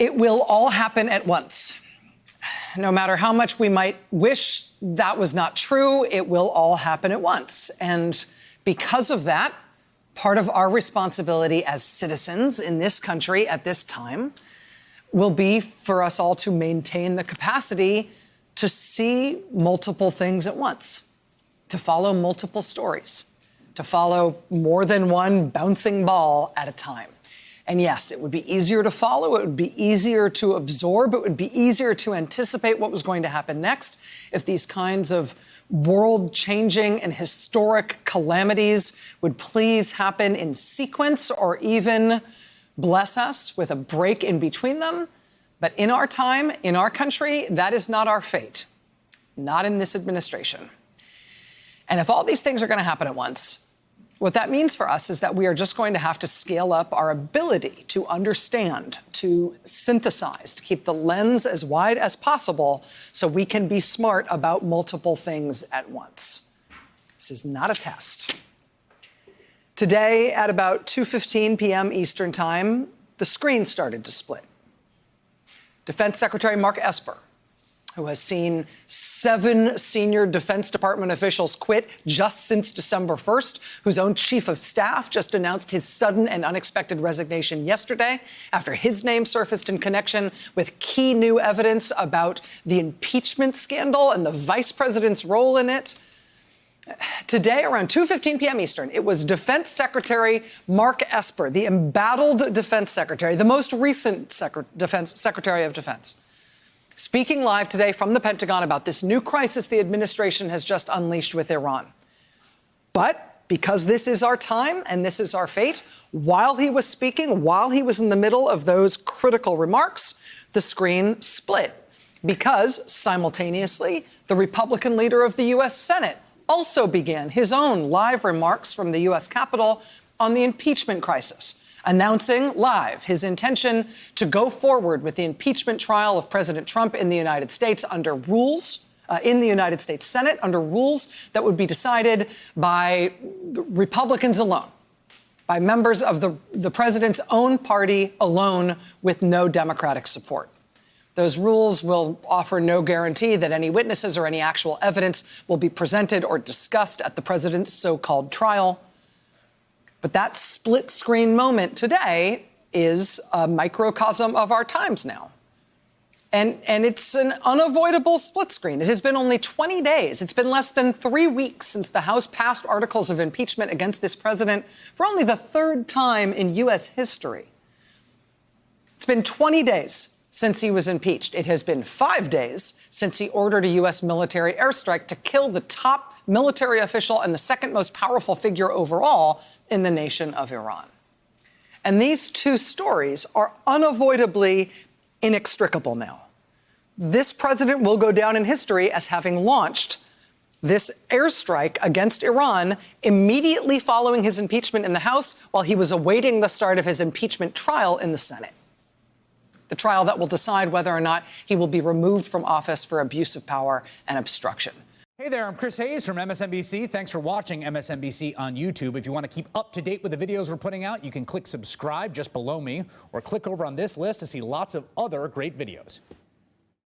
It will all happen at once. No matter how much we might wish that was not true, it will all happen at once. And because of that, part of our responsibility as citizens in this country at this time will be for us all to maintain the capacity to see multiple things at once, to follow multiple stories, to follow more than one bouncing ball at a time. And yes, it would be easier to follow, it would be easier to absorb, it would be easier to anticipate what was going to happen next if these kinds of world-changing and historic calamities would please happen in sequence or even bless us with a break in between them. But in our time, in our country, that is not our fate, not in this administration. And if all these things are going to happen at once, what that means for us is that we are just going to have to scale up our ability to understand, to synthesize, to keep the lens as wide as possible so we can be smart about multiple things at once. This is not a test. Today, at about 2:15 p.m. Eastern Time, the screen started to split. Defense Secretary Mark Esper, who has seen 7 senior Defense Department officials quit just since December 1st, whose own chief of staff just announced his sudden and unexpected resignation yesterday after his name surfaced in connection with key new evidence about the impeachment scandal and the vice president's role in it. Today, around 2:15 p.m. Eastern, it was Defense Secretary Mark Esper, the embattled Defense Secretary, the most recent Secretary of Defense, speaking live today from the Pentagon about this new crisis the administration has just unleashed with Iran. But because this is our time and this is our fate, while he was speaking, while he was in the middle of those critical remarks, the screen split because simultaneously the Republican leader of the U.S. Senate also began his own live remarks from the U.S. Capitol on the impeachment crisis, announcing live his intention to go forward with the impeachment trial of President Trump in the United States under rules, in the United States Senate, under rules that would be decided by Republicans alone, by members of the president's own party alone with no Democratic support. Those rules will offer no guarantee that any witnesses or any actual evidence will be presented or discussed at the president's so-called trial. But that split screen moment today is a microcosm of our times now. And it's an unavoidable split screen. It has been only 20 days. It's been less than 3 weeks since the House passed articles of impeachment against this president for only the 3rd time in U.S. history. It's been 20 days since he was impeached. It has been 5 days since he ordered a U.S. military airstrike to kill the top military official and the second most powerful figure overall in the nation of Iran. And these two stories are unavoidably inextricable now. This president will go down in history as having launched this airstrike against Iran immediately following his impeachment in the House while he was awaiting the start of his impeachment trial in the Senate. The trial that will decide whether or not he will be removed from office for abuse of power and obstruction. Hey there, I'm Chris Hayes from MSNBC. Thanks for watching MSNBC on YouTube. If you want to keep up to date with the videos we're putting out, you can click subscribe just below me or click over on this list to see lots of other great videos.